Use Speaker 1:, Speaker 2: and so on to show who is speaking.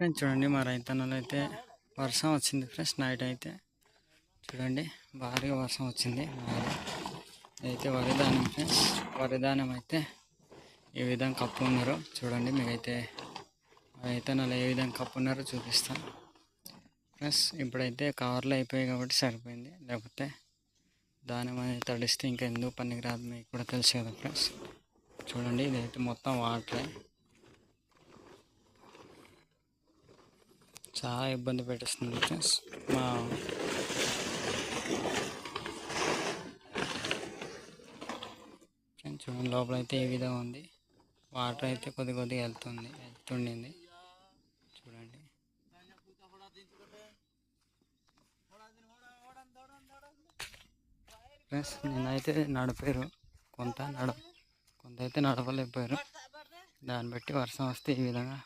Speaker 1: Friends చూడండి మా రైతన్నలు అయితే వర్షం వచ్చింది ఫ్రెండ్స్. నైట్ అయితే చూడండి భారీగా వర్షం వచ్చింది. అయితే వరిధాన్యం ఫ్రెండ్స్, వరిధాన్యం అయితే ఏ విధంగా కప్పు ఉన్నారో చూడండి. మీకైతే రైతన్నలు ఏ విధంగా కప్పు ఉన్నారో చూపిస్తాను ఫ్రెండ్స్. ఇప్పుడైతే కవర్లు అయిపోయాయి కాబట్టి సరిపోయింది, లేకపోతే ధాన్యం అనేది తడిస్తే ఇంకా ఎందుకు పనికి రాదు, మీకు కూడా తెలుసు కదా ఫ్రెండ్స్. చూడండి ఇదైతే మొత్తం వాటరే, చాలా ఇబ్బంది పెట్టేస్తుంది ఫ్రెండ్స్. ఫ్రెండ్స్ చూడండి లోపల అయితే ఏ విధంగా ఉంది, వాటర్ అయితే కొద్దిగా వెళ్తుండింది చూడండి. ఫ్రెండ్స్ నేనైతే నడిపారు కొంత అయితే నడవలేకపోయారు. దాన్ని బట్టి వర్షం వస్తే ఈ విధంగా